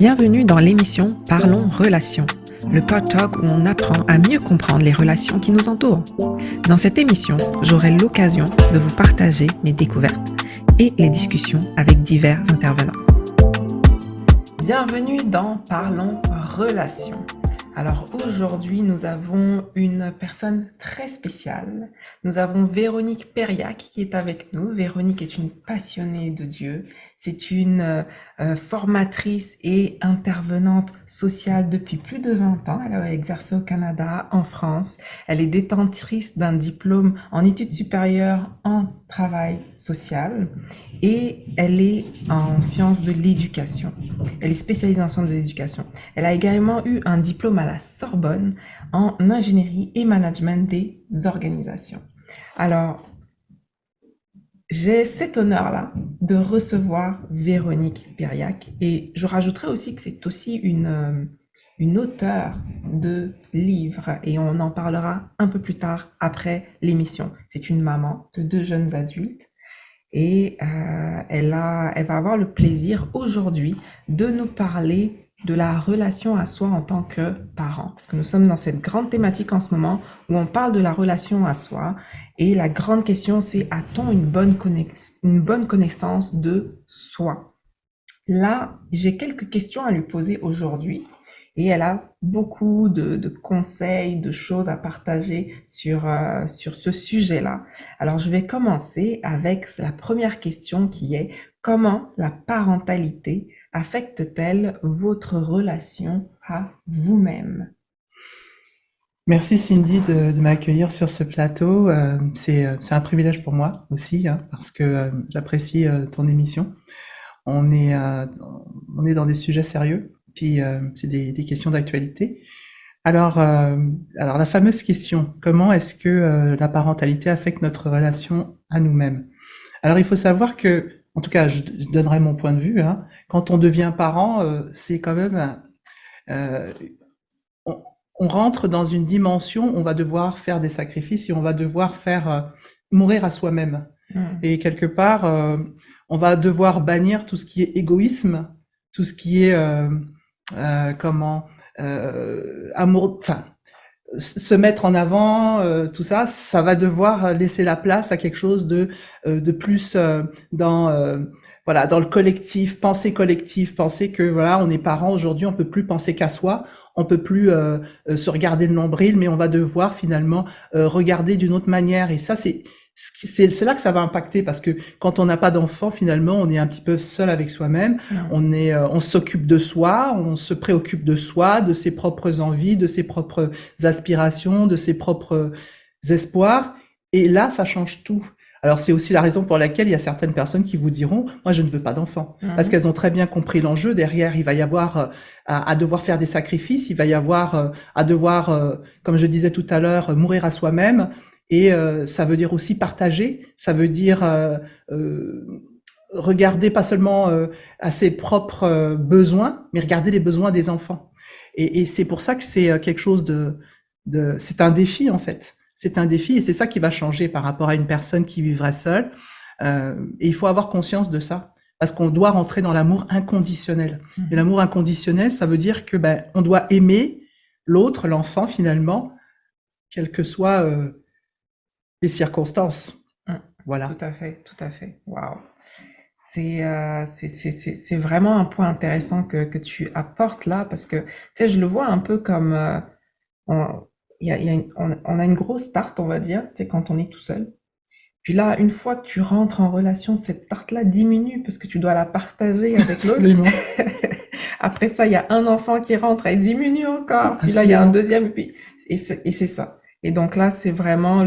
Bienvenue dans l'émission Parlons Relations, le pod-talk où on apprend à mieux comprendre les relations qui nous entourent. Dans cette émission, j'aurai l'occasion de vous partager mes découvertes et les discussions avec divers intervenants. Bienvenue dans Parlons Relations. Alors aujourd'hui, nous avons une personne très spéciale. Nous avons Véronique Périac qui est avec nous. Véronique est une passionnée de Dieu. C'est une formatrice et intervenante sociale depuis plus de 20 ans. Elle a exercé au Canada, en France. Elle est détentrice d'un diplôme en études supérieures en travail social et elle est en sciences de l'éducation. Elle est spécialisée en sciences de l'éducation. Elle a également eu un diplôme à la Sorbonne en ingénierie et management des organisations. Alors, j'ai cet honneur-là de recevoir Véronique Périac et je rajouterai aussi que c'est aussi une auteure de livres et on en parlera un peu plus tard après l'émission. C'est une maman de 2 jeunes adultes et elle va avoir le plaisir aujourd'hui de nous parler de la relation à soi en tant que parent. Parce que nous sommes dans cette grande thématique en ce moment où on parle de la relation à soi. Et la grande question, c'est a-t-on une bonne connaissance de soi? Là, j'ai quelques questions à lui poser aujourd'hui. Et elle a beaucoup de conseils, de choses à partager sur ce sujet-là. Alors, je vais commencer avec la première question qui est: comment la parentalité affecte-t-elle votre relation à vous-même? Merci Cindy de m'accueillir sur ce plateau. C'est un privilège pour moi aussi, hein, parce que j'apprécie ton émission. On est, euh, on est dans des sujets sérieux, puis c'est des questions d'actualité. Alors la fameuse question, comment est-ce que la parentalité affecte notre relation à nous-mêmes? Alors il faut savoir que, en tout cas, je donnerai mon point de vue, hein, quand on devient parent, c'est quand même euh, on, on rentre dans une dimension, on va devoir faire des sacrifices et on va devoir faire mourir à soi-même. Et quelque part, on va devoir bannir tout ce qui est égoïsme, tout ce qui est comment amour, enfin se mettre en avant, tout ça, ça va devoir laisser la place à quelque chose de plus dans voilà, dans le collectif, penser que voilà, on est parents aujourd'hui, on peut plus penser qu'à soi, on peut plus se regarder le nombril, mais on va devoir finalement regarder d'une autre manière. Et ça, c'est là que ça va impacter, parce que quand on n'a pas d'enfant, finalement, on est un petit peu seul avec soi-même. On s'occupe de soi, on se préoccupe de soi, de ses propres envies, de ses propres aspirations, de ses propres espoirs. Et là, ça change tout. Alors, c'est aussi la raison pour laquelle il y a certaines personnes qui vous diront, moi, je ne veux pas d'enfant. Parce qu'elles ont très bien compris l'enjeu. Derrière, il va y avoir à devoir faire des sacrifices, il va y avoir à devoir, comme je disais tout à l'heure, mourir à soi-même. Et ça veut dire aussi partager, ça veut dire regarder pas seulement à ses propres besoins, mais regarder les besoins des enfants. Et c'est pour ça que c'est quelque chose c'est un défi en fait. C'est un défi et c'est ça qui va changer par rapport à une personne qui vivrait seule. Et il faut avoir conscience de ça, parce qu'on doit rentrer dans l'amour inconditionnel. Et l'amour inconditionnel, ça veut dire que on doit aimer l'autre, l'enfant finalement, quelles que soient les circonstances. Voilà. Tout à fait, tout à fait. Waouh. C'est vraiment un point intéressant que tu apportes là parce que, tu sais, je le vois un peu comme, on, il y a on a une grosse tarte, on va dire, tu sais, quand on est tout seul. Puis là, une fois que tu rentres en relation, cette tarte-là diminue parce que tu dois la partager avec l'autre. Absolument. Après ça, il y a un enfant qui rentre, elle diminue encore. Puis là, il y a un deuxième, et c'est ça. Et donc là, c'est vraiment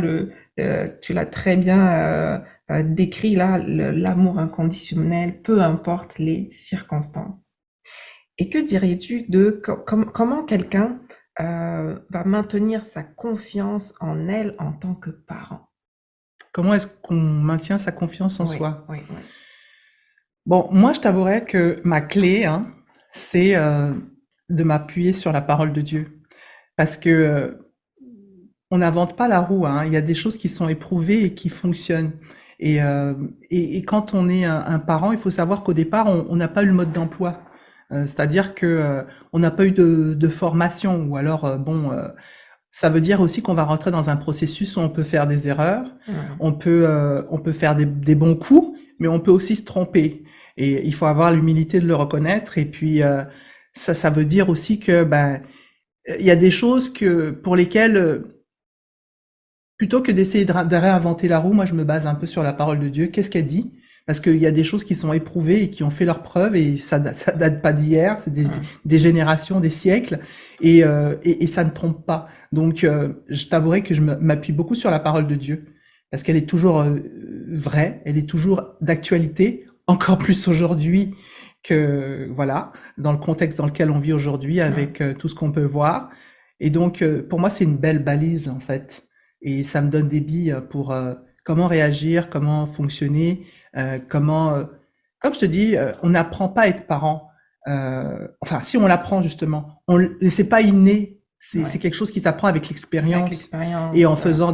tu l'as très bien décrit là, l'amour inconditionnel, peu importe les circonstances. Et que dirais-tu de comment quelqu'un va maintenir sa confiance en elle en tant que parent? Comment est-ce qu'on maintient sa confiance en Oui, soi? oui, oui. Bon, moi, je t'avouerais que ma clé, hein, c'est de m'appuyer sur la parole de Dieu. Parce que on n'invente pas la roue, hein. Il y a des choses qui sont éprouvées et qui fonctionnent. Et quand on est un parent, il faut savoir qu'au départ, on n'a pas eu le mode d'emploi. C'est-à-dire que on n'a pas eu de formation, ou alors ça veut dire aussi qu'on va rentrer dans un processus où on peut faire des erreurs, Ouais. on peut faire des bons coups, mais on peut aussi se tromper. Et il faut avoir l'humilité de le reconnaître. Et puis ça veut dire aussi que il y a des choses que pour lesquelles plutôt que d'essayer de réinventer la roue, moi je me base un peu sur la parole de Dieu. Qu'est-ce qu'elle dit? Parce qu'il y a des choses qui sont éprouvées et qui ont fait leurs preuves, et ça date pas d'hier, c'est Ouais. des générations, des siècles, et ça ne trompe pas. Donc je t'avouerai que m'appuie beaucoup sur la parole de Dieu, parce qu'elle est toujours vraie, elle est toujours d'actualité, encore plus aujourd'hui que voilà, dans le contexte dans lequel on vit aujourd'hui, Ouais. avec tout ce qu'on peut voir. Et donc pour moi c'est une belle balise en fait, et ça me donne des billes pour comment réagir, comment fonctionner, comment, comme je te dis, on n'apprend pas à être parent. Enfin, si on l'apprend justement, c'est pas inné, c'est Ouais. quelque chose qui s'apprend avec Avec l'expérience et en l'expérience. faisant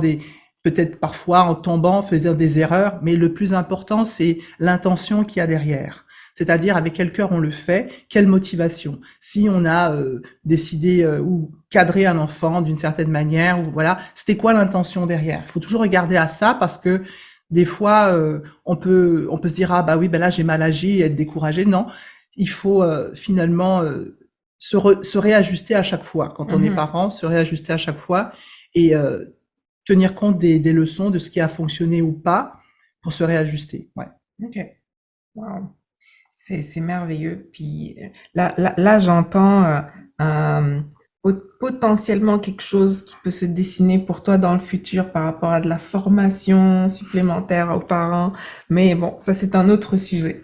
peut-être parfois en tombant, en faisant des erreurs, mais le plus important, c'est l'intention qu'il y a derrière. C'est-à-dire avec quel cœur on le fait, quelle motivation. Si on a décidé ou cadré un enfant d'une certaine manière, ou voilà, c'était quoi l'intention derrière. Il faut toujours regarder à ça, parce que des fois, on peut se dire ah bah oui, ben là j'ai mal agi et être découragé. Non, il faut finalement se réajuster à chaque fois quand on est Mhm. parent, se réajuster à chaque fois, et tenir compte des leçons, de ce qui a fonctionné ou pas, pour se réajuster. Ouais. Ok. Wow. C'est merveilleux. Puis là, j'entends potentiellement quelque chose qui peut se dessiner pour toi dans le futur par rapport à de la formation supplémentaire aux parents. Mais bon, ça c'est un autre sujet.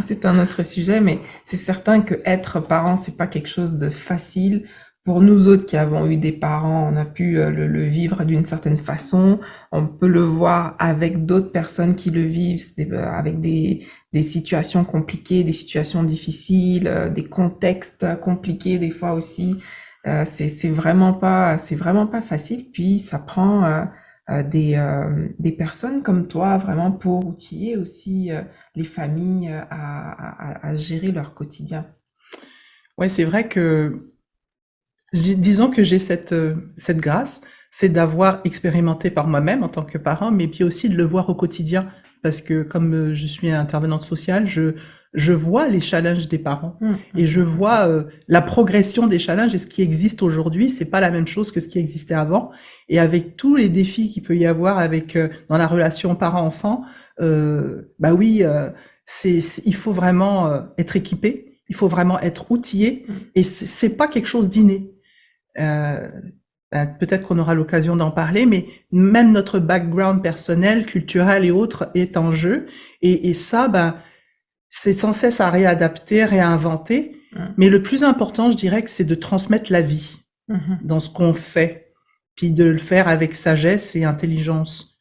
C'est un autre sujet, mais c'est certain que être parent, c'est pas quelque chose de facile. Pour nous autres qui avons eu des parents, on a pu le vivre d'une certaine façon. On peut le voir avec d'autres personnes qui le vivent, avec des situations compliquées, des situations difficiles, des contextes compliqués des fois aussi. C'est vraiment pas facile. Puis ça prend des personnes comme toi vraiment pour outiller aussi les familles à gérer leur quotidien. Ouais, c'est vrai que disons que j'ai cette grâce, c'est d'avoir expérimenté par moi-même en tant que parent, mais puis aussi de le voir au quotidien. Parce que comme je suis intervenante sociale, je vois les challenges des parents, et je vois la progression des challenges, et ce qui existe aujourd'hui, c'est pas la même chose que ce qui existait avant. Et avec tous les défis qu'il peut y avoir avec dans la relation parent-enfant, bah oui, il faut vraiment être équipé, il faut vraiment être outillé, Mm. et c'est pas quelque chose d'inné. Euh, Peut-être qu'on aura l'occasion d'en parler, mais même notre background personnel, culturel et autres est en jeu. Et ça, c'est sans cesse à réadapter, réinventer. Mm. Mais le plus important, je dirais que c'est de transmettre la vie Mhm. dans ce qu'on fait, puis de le faire avec sagesse et intelligence.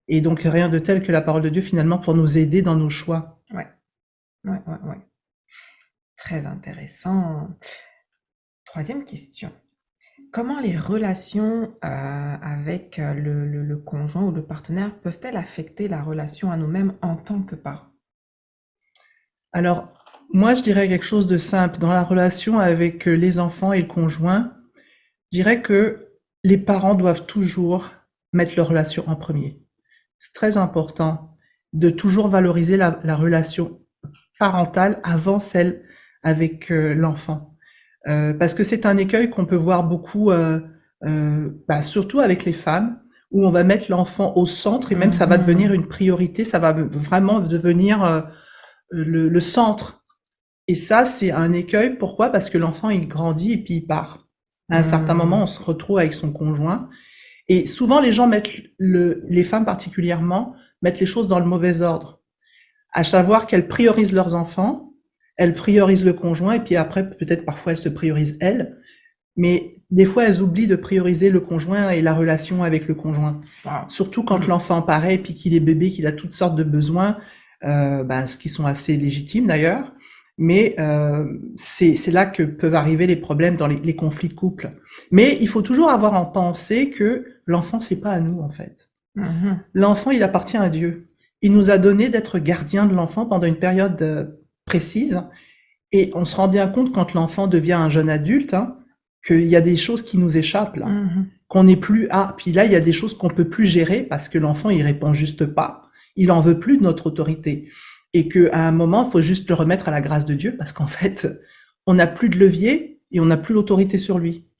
Et donc rien de tel que la parole de Dieu finalement pour nous aider dans nos choix. Ouais, ouais. Très intéressant. Troisième question. Comment les relations avec le conjoint ou le partenaire peuvent-elles affecter la relation à nous-mêmes en tant que parents? Alors, moi, je dirais quelque chose de simple. Dans la relation avec les enfants et le conjoint, je dirais que les parents doivent toujours mettre leur relation en premier. C'est très important de toujours valoriser la relation parentale avant celle avec l'enfant. Parce que c'est un écueil qu'on peut voir beaucoup, surtout avec les femmes, où on va mettre l'enfant au centre, et même ça va devenir Mhm. une priorité, ça va vraiment devenir le centre. Et ça, c'est un écueil. Pourquoi? Parce que l'enfant, il grandit et puis il part. À un certain moment, on Mhm. se retrouve avec son conjoint. Et souvent, les gens mettent les femmes particulièrement, mettent les choses dans le mauvais ordre. À savoir qu'elles priorisent leurs enfants, elles priorisent le conjoint, et puis après, peut-être parfois, elles se priorisent elles. Mais des fois, elles oublient de prioriser le conjoint et la relation avec le conjoint. Wow. Surtout quand Mhm. l'enfant paraît, puis qu'il est bébé, qu'il a toutes sortes de besoins, ce qui sont assez légitimes d'ailleurs. Mais c'est là que peuvent arriver les problèmes dans les conflits de couple. Mais il faut toujours avoir en pensée que l'enfant, c'est pas à nous en fait. Mhm. L'enfant, il appartient à Dieu. Il nous a donné d'être gardien de l'enfant pendant une période précise, Et on se rend bien compte quand l'enfant devient un jeune adulte, hein, qu'il y a des choses qui nous échappent là, qu'on n'est plus puis là il y a des choses qu'on peut plus gérer parce que l'enfant il répond juste pas, il en veut plus de notre autorité et que à un moment il faut juste le remettre à la grâce de Dieu parce qu'en fait on n'a plus de levier et on n'a plus l'autorité sur lui.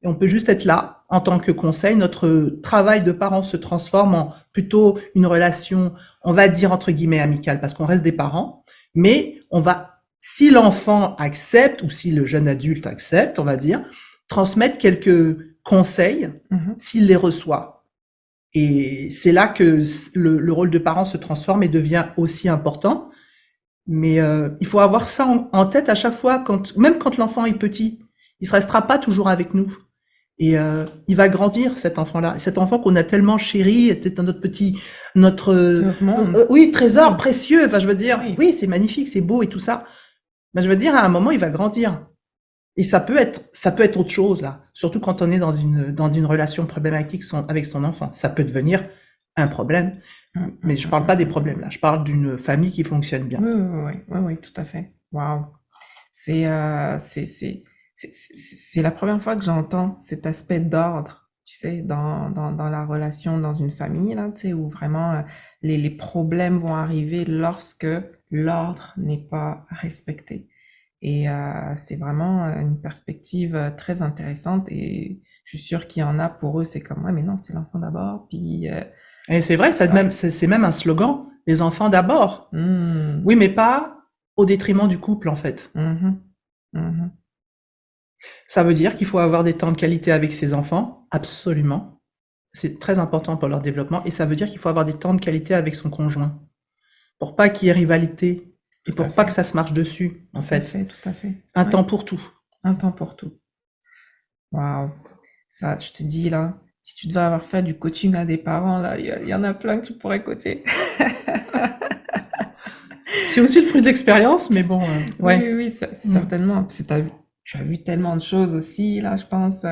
Et on peut juste être là en tant que conseil. Notre travail de parents se transforme en plutôt une relation, on va dire entre guillemets amicale, parce qu'on reste des parents, mais on va, si l'enfant accepte ou si le jeune adulte accepte, on va dire, transmettre quelques conseils s'il les reçoit. Et c'est là que le rôle de parent se transforme et devient aussi important. Mais il faut avoir ça en tête à chaque fois, même quand l'enfant est petit. Il se restera pas toujours avec nous. Et il va grandir, cet enfant-là. Cet enfant qu'on a tellement chéri, c'est notre monde. oui, trésor précieux. Enfin, je veux dire, Oui. oui, c'est magnifique, c'est beau et tout ça. Mais je veux dire, à un moment, il va grandir. Et ça peut être autre chose, là. Surtout quand on est dans une relation problématique avec son enfant. Ça peut devenir un problème. Mais je parle pas des problèmes, là. Je parle d'une famille qui fonctionne bien. Oui, tout à fait. Waouh. C'est la première fois que j'entends cet aspect d'ordre, tu sais, dans la relation dans une famille, là, tu sais, où vraiment les problèmes vont arriver lorsque l'ordre n'est pas respecté. Et c'est vraiment une perspective très intéressante et je suis sûre qu'il y en a pour eux, c'est comme, ouais, mais non, c'est l'enfant d'abord, puis... Et c'est vrai, c'est même un slogan, les enfants d'abord. Oui, mais pas au détriment du couple, en fait. Ça veut dire qu'il faut avoir des temps de qualité avec ses enfants, absolument. C'est très important pour leur développement. Et ça veut dire qu'il faut avoir des temps de qualité avec son conjoint. Pour pas qu'il y ait rivalité. Et pour pas que ça se marche dessus, en fait. Tout à fait. Un temps pour tout. Un temps pour tout. Waouh. Ça, je te dis, là, si tu devais avoir fait du coaching à des parents, là, il y en a plein que tu pourrais coacher. C'est aussi le fruit de l'expérience, mais bon, ouais. Oui, certainement. Parce que tu as vu tellement de choses aussi, là, je pense,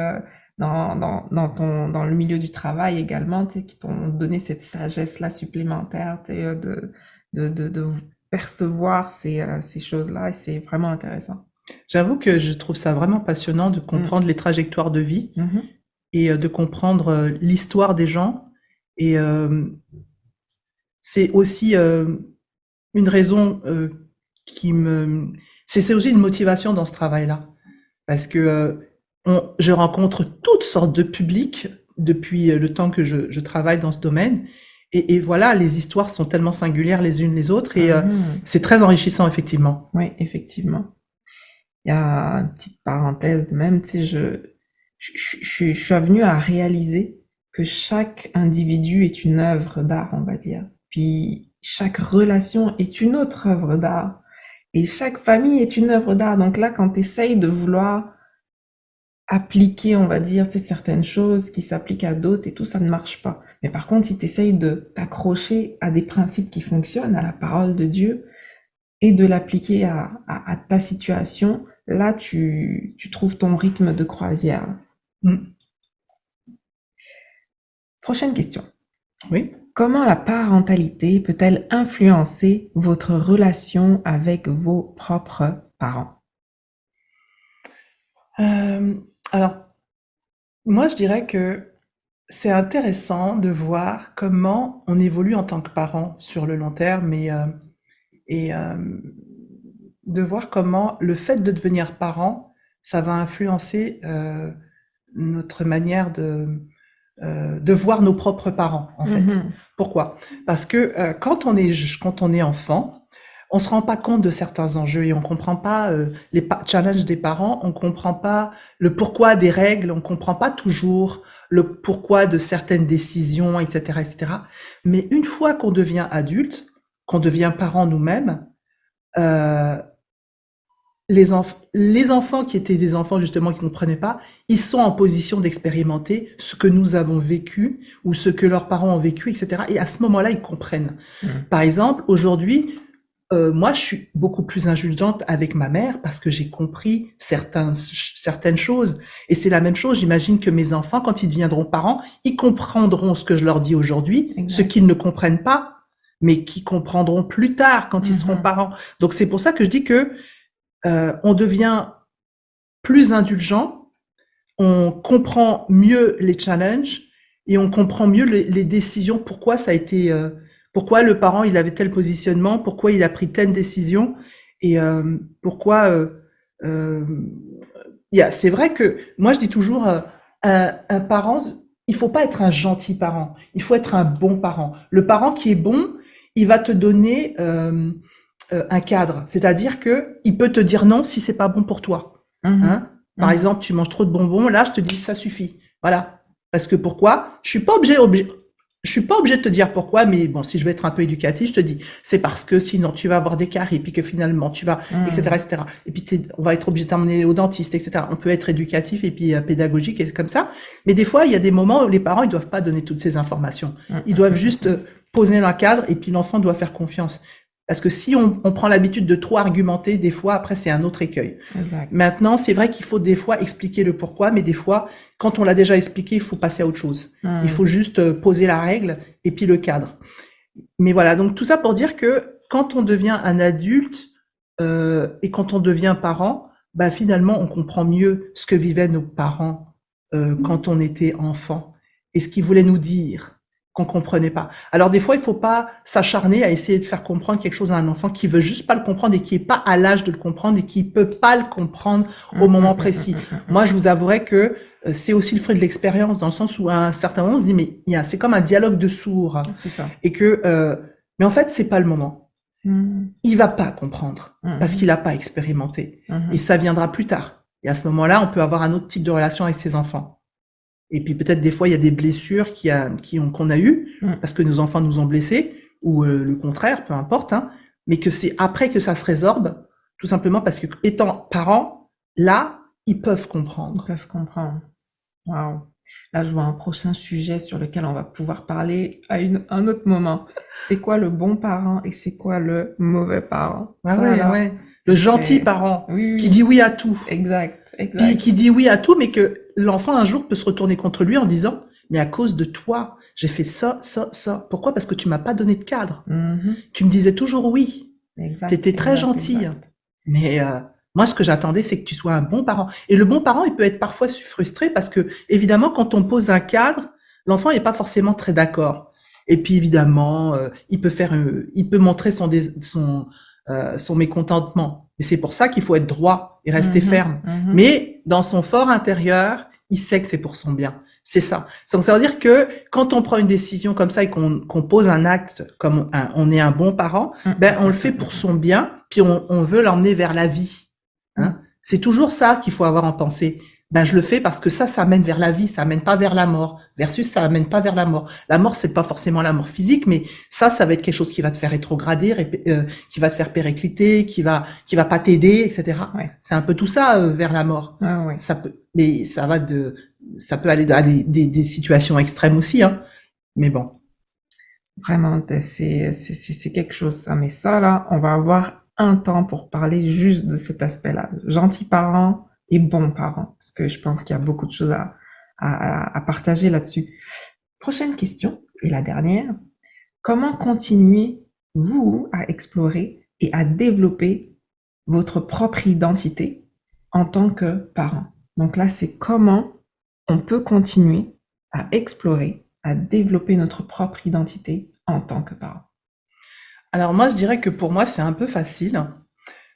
dans le milieu du travail également, tu sais, qui t'ont donné cette sagesse-là supplémentaire, tu sais, de percevoir ces choses-là, et c'est vraiment intéressant. J'avoue que je trouve ça vraiment passionnant de comprendre les trajectoires de vie et de comprendre l'histoire des gens. Et c'est aussi une raison c'est aussi une motivation dans ce travail-là. Parce que je rencontre toutes sortes de publics depuis le temps que je travaille dans ce domaine. Et voilà, les histoires sont tellement singulières les unes les autres et c'est très enrichissant, effectivement. Oui, effectivement. Il y a une petite parenthèse de même, tu sais, je suis venue à réaliser que chaque individu est une œuvre d'art, on va dire. Puis chaque relation est une autre œuvre d'art. Et chaque famille est une œuvre d'art. Donc là, quand tu essayes de vouloir appliquer, on va dire, tu sais, certaines choses qui s'appliquent à d'autres et tout, ça ne marche pas. Mais par contre, si tu essayes de t'accrocher à des principes qui fonctionnent, à la parole de Dieu, et de l'appliquer à ta situation, là, tu trouves ton rythme de croisière. Prochaine question. Oui. Comment la parentalité peut-elle influencer votre relation avec vos propres parents? Alors, moi, je dirais que c'est intéressant de voir comment on évolue en tant que parent sur le long terme et de voir comment le fait de devenir parent, ça va influencer notre manière de voir nos propres parents, en fait. Pourquoi? Parce que quand on est enfant, on se rend pas compte de certains enjeux et on comprend pas les challenges des parents, on comprend pas le pourquoi des règles, on comprend pas toujours le pourquoi de certaines décisions, etc., etc. Mais une fois qu'on devient adulte, qu'on devient parent nous-mêmes, les enfants qui étaient des enfants justement qui ne comprenaient pas, ils sont en position d'expérimenter ce que nous avons vécu ou ce que leurs parents ont vécu, etc. Et à ce moment-là, ils comprennent. Par exemple, aujourd'hui, moi, je suis beaucoup plus indulgente avec ma mère parce que j'ai compris certaines choses. Et c'est la même chose, j'imagine que mes enfants, quand ils deviendront parents, ils comprendront ce que je leur dis aujourd'hui, ce qu'ils ne comprennent pas, mais qui comprendront plus tard quand ils seront parents. Donc c'est pour ça que je dis que on devient plus indulgent, on comprend mieux les challenges et on comprend mieux les décisions, pourquoi ça a été, pourquoi le parent il avait tel positionnement, pourquoi il a pris telle décision et pourquoi. Euh, c'est vrai que moi je dis toujours, un parent, il faut pas être un gentil parent, il faut être un bon parent. Le parent qui est bon, il va te donner un cadre, c'est-à-dire que il peut te dire non si c'est pas bon pour toi. Mhm. Hein? Par Mhm. exemple, tu manges trop de bonbons, là je te dis ça suffit. Voilà. Parce que pourquoi? Je suis pas obligé de te dire pourquoi, mais bon, si je veux être un peu éducatif, je te dis, c'est parce que sinon tu vas avoir des caries, puis que finalement tu vas, etc., Mhm. etc. Et puis on va être obligé de t'emmener au dentiste, etc. On peut être éducatif et puis pédagogique et comme ça. Mais des fois, il y a des moments où les parents, ils doivent pas donner toutes ces informations. Mhm. Ils doivent juste Mhm. poser un cadre et puis l'enfant doit faire confiance. Parce que si on prend l'habitude de trop argumenter, des fois, après, c'est un autre écueil. Exact. Maintenant, c'est vrai qu'il faut des fois expliquer le pourquoi, mais des fois, quand on l'a déjà expliqué, il faut passer à autre chose. Il faut Mhm. juste poser la règle et puis le cadre. Mais voilà, donc tout ça pour dire que quand on devient un adulte et quand on devient parent, bah finalement, on comprend mieux ce que vivaient nos parents quand on était enfant et ce qu'ils voulaient nous dire qu'on comprenait pas. Alors des fois, il faut pas s'acharner à essayer de faire comprendre quelque chose à un enfant qui veut juste pas le comprendre et qui est pas à l'âge de le comprendre et qui peut pas le comprendre au Mhm. moment Mhm. précis. Mhm. Moi, Mhm. je vous avouerai que c'est aussi le fruit de l'expérience dans le sens où à un certain moment, on dit mais c'est comme un dialogue de sourds C'est ça. et que mais en fait, c'est pas le moment. Mhm. Il va pas comprendre parce qu'il Mhm. a pas expérimenté et Mhm. ça viendra plus tard. Et à ce moment-là, on peut avoir un autre type de relation avec ses enfants. Et puis peut-être des fois, il y a des blessures qu'on a eues Mhm. parce que nos enfants nous ont blessés ou le contraire, peu importe, hein, mais que c'est après que ça se résorbe, tout simplement parce que étant parents, là, ils peuvent Ils comprendre. peuvent comprendre. Waouh. Là, je vois un prochain sujet sur lequel on va pouvoir parler à un autre moment. C'est quoi le bon parent et c'est quoi le mauvais parent? Ah Ça, ouais, là, ouais. ce Le gentil serait... parent Oui, qui dit oui, oui à tout. exact, Puis exact. qui dit oui à tout, mais que l'enfant un jour peut se retourner contre lui en disant, mais à cause de toi, j'ai fait ça, ça, ça. Pourquoi? Parce que tu m'as pas donné de cadre. Mhm. Tu me disais toujours oui. Exact, T'étais très exact, gentille. exact. Mais moi, ce que j'attendais, c'est que tu sois un bon parent. Et le bon parent, il peut être parfois frustré parce que, évidemment, quand on pose un cadre, l'enfant n'est pas forcément très d'accord. Et puis, évidemment, il peut montrer son mécontentement. Et c'est pour ça qu'il faut être droit et rester Mhm. ferme. Mhm. Mais dans son fort intérieur, il sait que c'est pour son bien. C'est ça. Donc, ça veut dire que quand on prend une décision comme ça et qu'on pose un acte comme on est un bon parent, Mhm. ben on le fait pour Mhm. son bien, puis on veut l'emmener vers la vie. Hein. Mhm. C'est toujours ça qu'il faut avoir en pensée. Ben je le fais parce que ça mène vers la vie, ça mène pas vers la mort. Versus ça mène pas vers la mort. La mort c'est pas forcément la mort physique, mais ça va être quelque chose qui va te faire rétrograder, qui va te faire péricliter, qui va pas t'aider, etc. Ouais, C'est un peu tout ça vers la mort. ouais, ouais. Ça peut, mais ça peut aller à des situations extrêmes aussi, hein. Mais bon. Vraiment, c'est quelque chose, ça. Mais ça, là, on va avoir un temps pour parler juste de cet aspect-là. Gentil parent et bon parent. Parce que je pense qu'il y a beaucoup de choses à partager là-dessus. Prochaine question, et la dernière. Comment continuez, vous, à explorer et à développer votre propre identité en tant que parent? Donc là, c'est comment on peut continuer à explorer, à développer notre propre identité en tant que parent. Alors moi, je dirais que pour moi, c'est un peu facile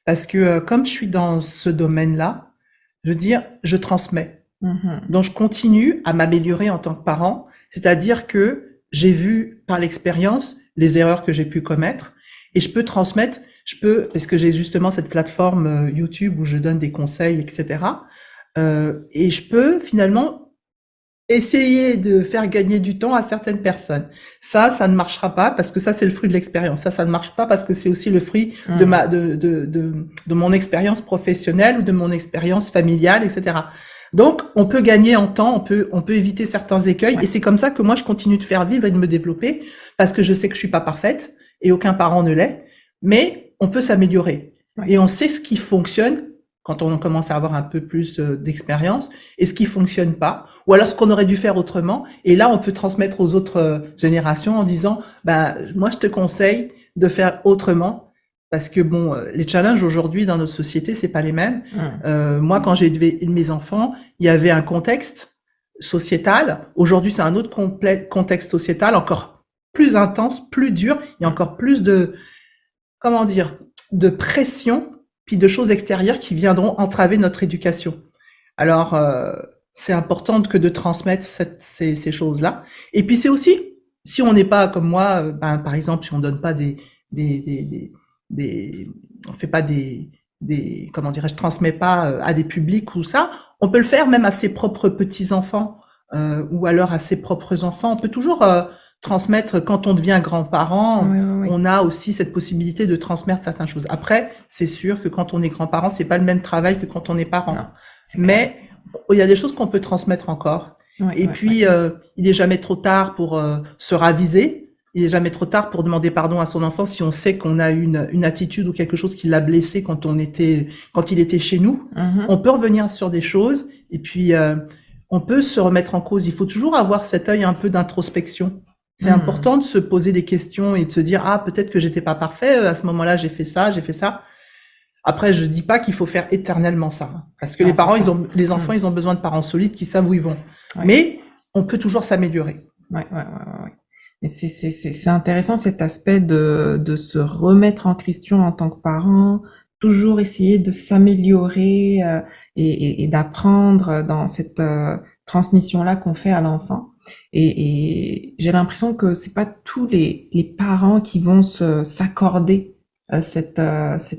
parce que comme je suis dans ce domaine-là, je veux dire, je transmets. Mhm. Donc je continue à m'améliorer en tant que parent, c'est-à-dire que j'ai vu par l'expérience les erreurs que j'ai pu commettre et je peux transmettre, parce que j'ai justement cette plateforme YouTube où je donne des conseils, etc. Et je peux finalement essayer de faire gagner du temps à certaines personnes. Ça ne marchera pas parce que ça, c'est le fruit de l'expérience. Ça ne marche pas parce que c'est aussi le fruit Mhm. de mon expérience professionnelle ou de mon expérience familiale, etc. Donc, on peut gagner en temps, on peut éviter certains écueils et Ouais, c'est comme ça que moi, je continue de faire vivre et de me développer parce que je sais que je suis pas parfaite et aucun parent ne l'est, mais on peut s'améliorer ouais, et on sait ce qui fonctionne quand on commence à avoir un peu plus d'expérience et ce qui fonctionne pas, ou alors ce qu'on aurait dû faire autrement. Et là, on peut transmettre aux autres générations en disant, ben, moi, je te conseille de faire autrement parce que bon, les challenges aujourd'hui dans notre société, c'est pas les mêmes. Moi, quand j'ai élevé mes enfants, il y avait un contexte sociétal. Aujourd'hui, c'est un autre contexte sociétal, encore plus intense, plus dur. Il y a encore plus de, comment dire, de pression, puis de choses extérieures qui viendront entraver notre éducation. Alors, c'est important que de transmettre ces choses-là. Et puis, c'est aussi, si on n'est pas comme moi, ben, par exemple, si on donne pas on fait pas comment dirais-je, transmet pas à des publics ou ça, on peut le faire même à ses propres petits-enfants, ou alors à ses propres enfants. On peut toujours transmettre quand on devient grand-parent. Oui. On a aussi cette possibilité de transmettre certaines choses. Après, c'est sûr que quand on est grand-parent, c'est pas le même travail que quand on est parent. Non, c'est clair. Mais il y a des choses qu'on peut transmettre encore. Et puis, il est jamais trop tard pour se raviser. Il est jamais trop tard pour demander pardon à son enfant si on sait qu'on a une attitude ou quelque chose qui l'a blessé quand il était chez nous. On peut revenir sur des choses et puis on peut se remettre en cause. Il faut toujours avoir cet œil un peu d'introspection. C'est important de se poser des questions et de se dire ah peut-être que j'étais pas parfait à ce moment-là, j'ai fait ça. Après, je dis pas qu'il faut faire éternellement ça, hein, parce que Non, les enfants, ils ont besoin de parents solides qui savent où ils vont. Ouais. Mais on peut toujours s'améliorer. Ouais. Et c'est intéressant cet aspect de se remettre en question en tant que parent, toujours essayer de s'améliorer et d'apprendre dans cette transmission-là qu'on fait à l'enfant. Et j'ai l'impression que c'est pas tous les parents qui vont s'accorder cet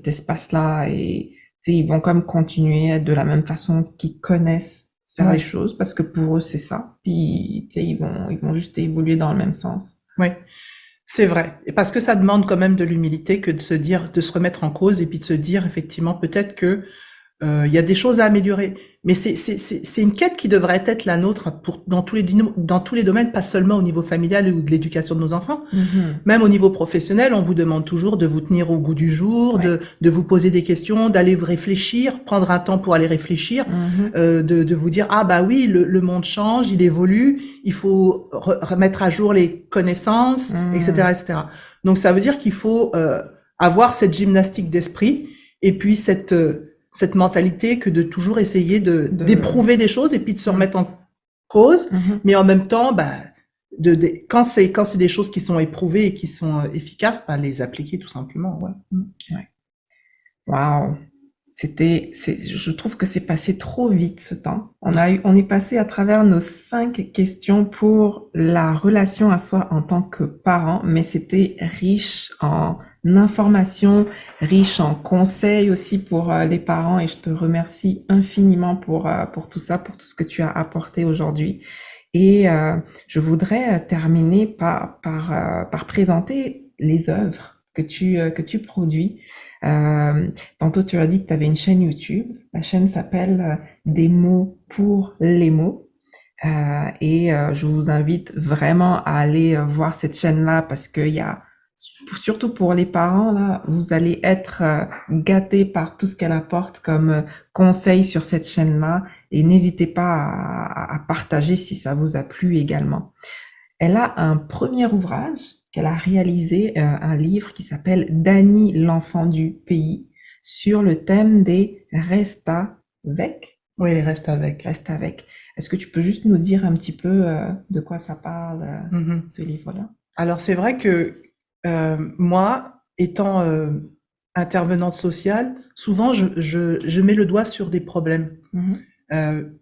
espace-là et tu sais, ils vont comme continuer de la même façon qu'ils connaissent faire les choses parce que pour eux c'est ça. Puis tu sais, ils vont juste évoluer dans le même sens. Oui, c'est vrai. Et parce que ça demande quand même de l'humilité que de se dire, de se remettre en cause et puis de se dire effectivement peut-être que il y a des choses à améliorer. Mais c'est une quête qui devrait être la nôtre dans tous les domaines, pas seulement au niveau familial ou de l'éducation de nos enfants. Même au niveau professionnel, on vous demande toujours de vous tenir au goût du jour, de vous poser des questions, d'aller réfléchir, prendre un temps pour aller réfléchir, de vous dire ah bah oui, le monde change, il évolue, il faut remettre à jour les connaissances, etc. Donc ça veut dire qu'il faut avoir cette gymnastique d'esprit et puis cette mentalité que de toujours essayer d'éprouver des choses et puis de se remettre en cause, mais en même temps, bah, quand c'est des choses qui sont éprouvées et qui sont efficaces, bah, les appliquer tout simplement. Ouais. Waouh, je trouve que c'est passé trop vite ce temps. On est passé à travers nos 5 questions pour la relation à soi en tant que parent, mais c'était riche en informations, riche en conseils aussi pour les parents et je te remercie infiniment pour tout ça, pour tout ce que tu as apporté aujourd'hui. Et je voudrais terminer par présenter les œuvres que tu produis. Tantôt tu as dit que tu avais une chaîne YouTube. La chaîne s'appelle Des mots pour les mots. Et je vous invite vraiment à aller voir cette chaîne-là parce qu'il y a surtout pour les parents, là, vous allez être gâtés par tout ce qu'elle apporte comme conseils sur cette chaîne-là et n'hésitez pas à partager si ça vous a plu également. Elle a un premier ouvrage qu'elle a réalisé, un livre qui s'appelle Dany, l'enfant du pays, sur le thème des reste avec. Oui, reste avec. Reste avec. Est-ce que tu peux juste nous dire un petit peu de quoi ça parle, ce livre-là? Alors c'est vrai que moi, étant intervenante sociale, souvent je mets le doigt sur des problèmes.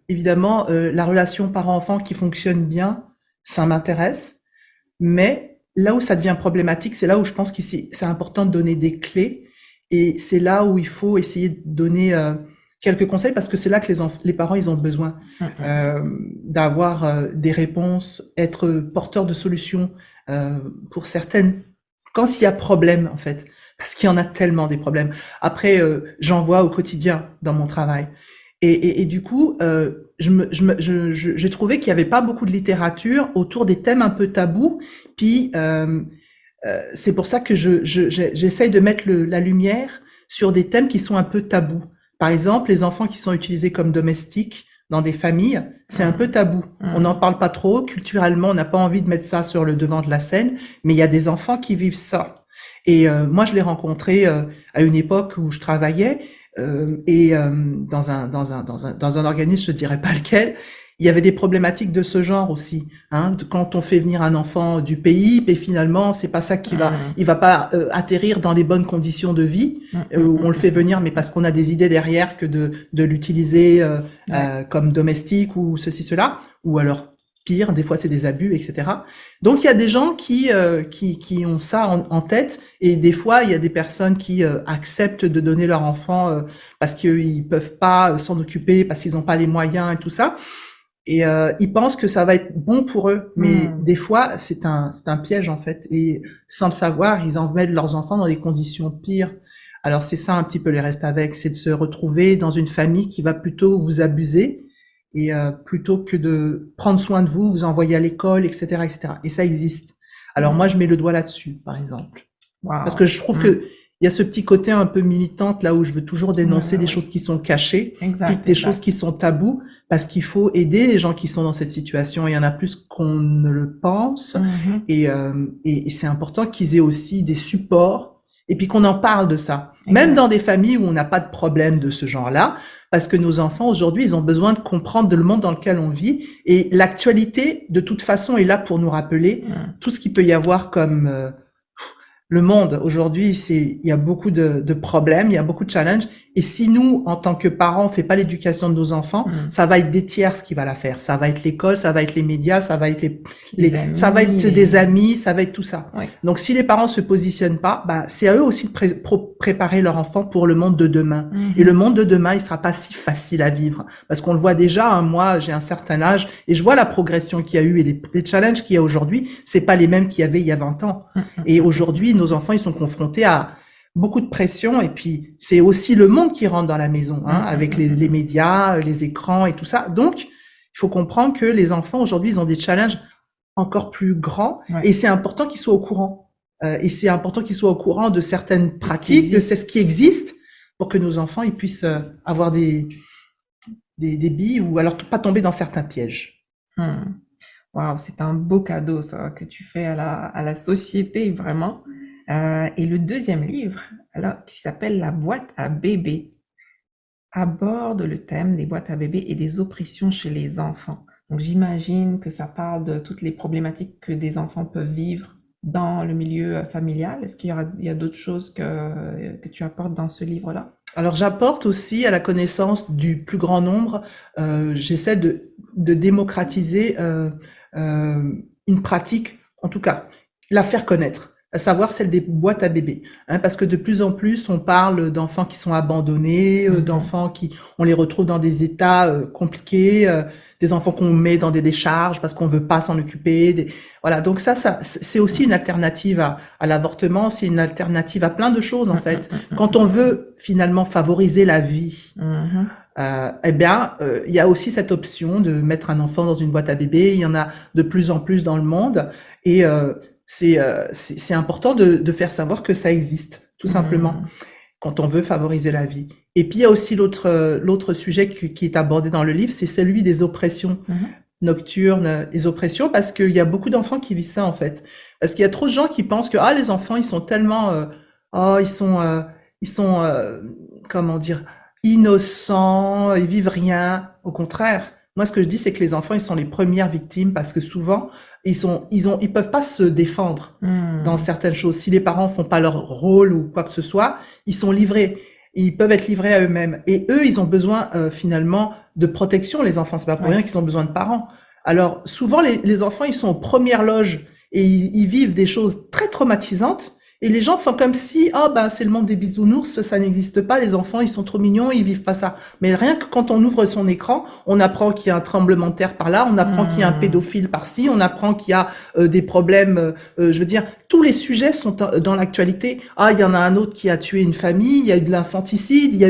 Évidemment, la relation parent-enfant qui fonctionne bien, ça m'intéresse, mais là où ça devient problématique, c'est là où je pense que c'est important de donner des clés, et c'est là où il faut essayer de donner quelques conseils, parce que c'est là que les parents, ils ont besoin d'avoir des réponses, être porteurs de solutions pour certaines, quand il y a problème, en fait, parce qu'il y en a tellement des problèmes. Après, j'en vois au quotidien dans mon travail. Et du coup, j'ai trouvé qu'il y avait pas beaucoup de littérature autour des thèmes un peu tabous. Puis, c'est pour ça que j'essaye de mettre la lumière sur des thèmes qui sont un peu tabous. Par exemple, les enfants qui sont utilisés comme domestiques dans des familles, c'est un peu tabou. On n'en parle pas trop. Culturellement, on n'a pas envie de mettre ça sur le devant de la scène, mais il y a des enfants qui vivent ça. Et moi, je l'ai rencontré à une époque où je travaillais dans un organisme, je ne dirais pas lequel. Il y avait des problématiques de ce genre aussi. Hein, quand on fait venir un enfant du pays, et finalement, c'est pas ça il va pas atterrir dans les bonnes conditions de vie. On le fait venir, mais parce qu'on a des idées derrière que de l'utiliser comme domestique ou ceci cela, ou alors pire, des fois c'est des abus, etc. Donc il y a des gens qui ont ça en tête, et des fois il y a des personnes qui acceptent de donner leur enfant parce qu'ils peuvent pas s'en occuper, parce qu'ils n'ont pas les moyens et tout ça. Et ils pensent que ça va être bon pour eux, mais des fois c'est un piège en fait. Et sans le savoir, ils en mettent leurs enfants dans des conditions pires. Alors c'est ça un petit peu les restes avec, c'est de se retrouver dans une famille qui va plutôt vous abuser et plutôt que de prendre soin de vous, vous envoyer à l'école, etc., etc. Et ça existe. Alors moi je mets le doigt là-dessus, par exemple, parce que je trouve que il y a ce petit côté un peu militante là où je veux toujours dénoncer des choses qui sont cachées, puis des choses qui sont tabous, parce qu'il faut aider les gens qui sont dans cette situation. Il y en a plus qu'on ne le pense, et c'est important qu'ils aient aussi des supports, et puis qu'on en parle de ça. Même dans des familles où on n'a pas de problème de ce genre-là, parce que nos enfants aujourd'hui, ils ont besoin de comprendre le monde dans lequel on vit, et l'actualité, de toute façon, est là pour nous rappeler tout ce qu'il peut y avoir comme le monde aujourd'hui, il y a beaucoup de problèmes, il y a beaucoup de challenges. Et si nous, en tant que parents, on fait pas l'éducation de nos enfants, ça va être des tiers qui va la faire. Ça va être l'école, ça va être les médias, ça va être ça va être des amis, ça va être tout ça. Ouais. Donc, si les parents se positionnent pas, c'est à eux aussi de préparer leur enfant pour le monde de demain. Et le monde de demain, il sera pas si facile à vivre. Parce qu'on le voit déjà, hein, moi, j'ai un certain âge et je vois la progression qu'il y a eu et les challenges qu'il y a aujourd'hui. C'est pas les mêmes qu'il y avait il y a 20 ans. Et aujourd'hui, nos enfants, ils sont confrontés à beaucoup de pression, et puis c'est aussi le monde qui rentre dans la maison, hein, avec les médias, les écrans et tout ça. Donc, il faut comprendre que les enfants aujourd'hui, ils ont des challenges encore plus grands, et c'est important qu'ils soient au courant. Et c'est important qu'ils soient au courant de certaines pratiques, de ce qui existe, pour que nos enfants ils puissent avoir des billes, ou alors pas tomber dans certains pièges. Waouh, c'est un beau cadeau ça que tu fais à la société vraiment. Et le deuxième livre, alors, qui s'appelle La boîte à bébé, aborde le thème des boîtes à bébé et des oppressions chez les enfants. Donc j'imagine que ça parle de toutes les problématiques que des enfants peuvent vivre dans le milieu familial. Est-ce qu'il y a d'autres choses que tu apportes dans ce livre-là? Alors j'apporte aussi à la connaissance du plus grand nombre, j'essaie de démocratiser une pratique, en tout cas, la faire connaître, à savoir celle des boîtes à bébés, hein, parce que de plus en plus on parle d'enfants qui sont abandonnés, d'enfants on les retrouve dans des états compliqués, des enfants qu'on met dans des décharges parce qu'on veut pas s'en occuper, voilà. Donc ça c'est aussi une alternative à l'avortement, c'est une alternative à plein de choses en fait. Quand on veut finalement favoriser la vie, eh bien, il y a aussi cette option de mettre un enfant dans une boîte à bébé. Il y en a de plus en plus dans le monde, et c'est important de faire savoir que ça existe, tout simplement, quand on veut favoriser la vie. Et puis il y a aussi l'autre sujet qui est abordé dans le livre, c'est celui des oppressions nocturnes, les oppressions, parce qu'il y a beaucoup d'enfants qui vivent ça en fait. Parce qu'il y a trop de gens qui pensent que les enfants ils sont tellement ils sont comment dire, innocents, ils vivent rien. Au contraire, moi ce que je dis c'est que les enfants ils sont les premières victimes, parce que souvent ils peuvent pas se défendre dans certaines choses. Si les parents font pas leur rôle ou quoi que ce soit, ils sont livrés. Ils peuvent être livrés à eux-mêmes. Et eux, ils ont besoin finalement de protection, les enfants. C'est pas pour rien qu'ils ont besoin de parents. Alors souvent, les enfants, ils sont aux premières loges et ils vivent des choses très traumatisantes. Et les gens font comme si, c'est le monde des bisounours, ça n'existe pas, les enfants, ils sont trop mignons, ils vivent pas ça. Mais rien que quand on ouvre son écran, on apprend qu'il y a un tremblement de terre par là, on apprend qu'il y a un pédophile par-ci, on apprend qu'il y a des problèmes, je veux dire, tous les sujets sont dans l'actualité. Il y en a un autre qui a tué une famille, il y a eu de l'infanticide, il y a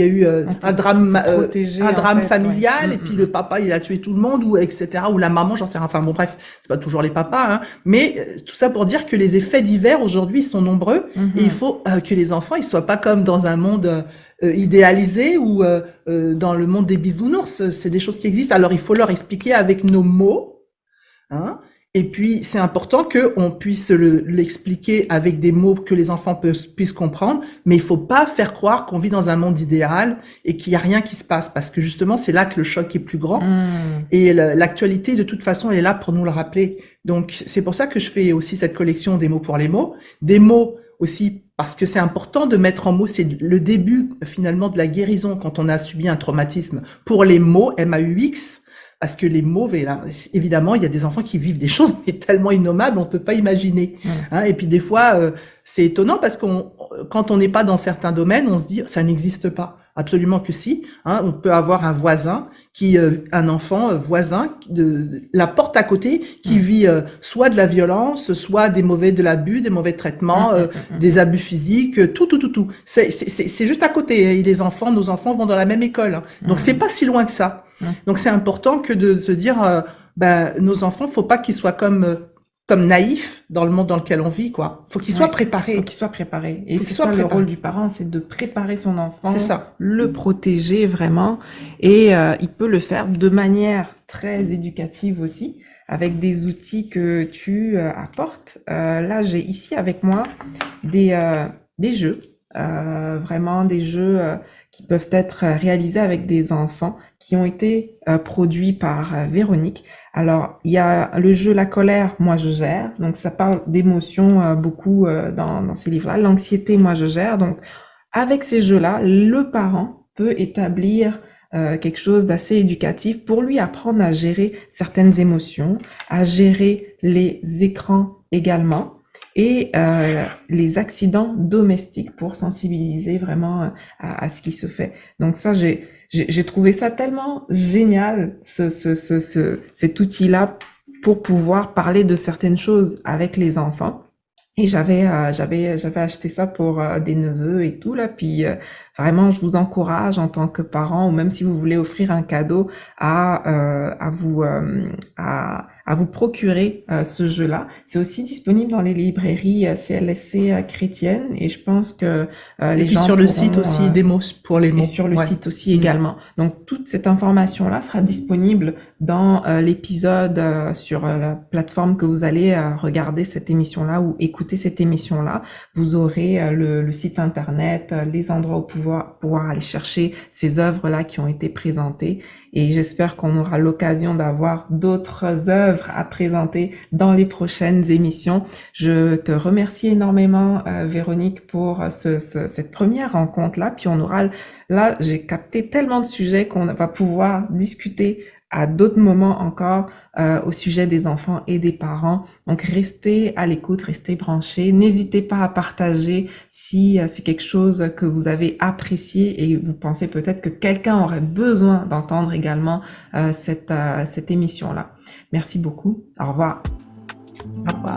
eu un drame familial, et puis le papa, il a tué tout le monde, ou etc., ou la maman, j'en sais rien. Enfin bon, bref, c'est pas toujours les papas, hein. Mais tout ça pour dire que les effets divers aujourd'hui sont nombreux, et il faut que les enfants ils soient pas comme dans un monde idéalisé, ou dans le monde des bisounours. C'est des choses qui existent. Alors il faut leur expliquer avec nos mots, hein, Et puis, c'est important qu'on puisse l'expliquer avec des mots que les enfants puissent comprendre, mais il faut pas faire croire qu'on vit dans un monde idéal et qu'il y a rien qui se passe, parce que justement, c'est là que le choc est plus grand. Et l'actualité, de toute façon, elle est là pour nous le rappeler. Donc, c'est pour ça que je fais aussi cette collection des mots pour les mots. Des mots aussi, parce que c'est important de mettre en mots, c'est le début, finalement, de la guérison quand on a subi un traumatisme. Pour les mots, MAUX, parce que les mots, là, évidemment, il y a des enfants qui vivent des choses mais tellement innommables, on peut pas imaginer. Hein, et puis des fois, c'est étonnant parce quand on n'est pas dans certains domaines, on se dit ça n'existe pas. Absolument que si. Hein, on peut avoir un voisin un enfant voisin de la porte à côté qui vit soit de la violence, soit de l'abus, des mauvais traitements, des abus physiques, tout. C'est juste à côté. Et nos enfants vont dans la même école. Hein. Donc c'est pas si loin que ça. Donc c'est important que de se dire, nos enfants, faut pas qu'ils soient comme naïfs dans le monde dans lequel on vit, quoi. Faut qu'ils soient préparés. Faut qu'ils soient préparés. Et c'est ça le rôle du parent, c'est de préparer son enfant, le protéger vraiment. Et il peut le faire de manière très éducative aussi, avec des outils que tu apportes. Là, j'ai ici avec moi des jeux, vraiment des jeux qui peuvent être réalisés avec des enfants, qui ont été produits par Véronique. Alors, il y a le jeu La colère, moi je gère. Donc, ça parle d'émotions beaucoup dans ces livres-là. L'anxiété, moi je gère. Donc, avec ces jeux-là, le parent peut établir quelque chose d'assez éducatif pour lui apprendre à gérer certaines émotions, à gérer les écrans également, et les accidents domestiques pour sensibiliser vraiment à ce qui se fait. Donc ça, j'ai trouvé ça tellement génial, cet outil-là, pour pouvoir parler de certaines choses avec les enfants. Et j'avais acheté ça pour des neveux et tout là, puis vraiment je vous encourage en tant que parent, ou même si vous voulez offrir un cadeau, à vous procurer ce jeu-là. C'est aussi disponible dans les librairies CLSC chrétiennes, et je pense que les gens sur le site aussi des mots pour les mots. Et sur le site aussi également. Donc toute cette information-là sera disponible dans l'épisode sur la plateforme que vous allez regarder cette émission-là ou écouter cette émission-là. Vous aurez le site internet, les endroits où pouvoir aller chercher ces œuvres-là qui ont été présentées. Et j'espère qu'on aura l'occasion d'avoir d'autres œuvres à présenter dans les prochaines émissions. Je te remercie énormément, Véronique, pour cette première rencontre-là. Puis là, j'ai capté tellement de sujets qu'on va pouvoir discuter à d'autres moments encore au sujet des enfants et des parents. Donc, restez à l'écoute, restez branchés. N'hésitez pas à partager si c'est quelque chose que vous avez apprécié et vous pensez peut-être que quelqu'un aurait besoin d'entendre également cette émission-là. Merci beaucoup. Au revoir. Au revoir.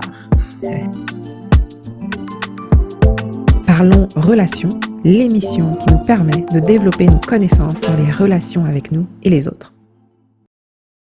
Parlons Relations, l'émission qui nous permet de développer nos connaissances dans les relations avec nous et les autres.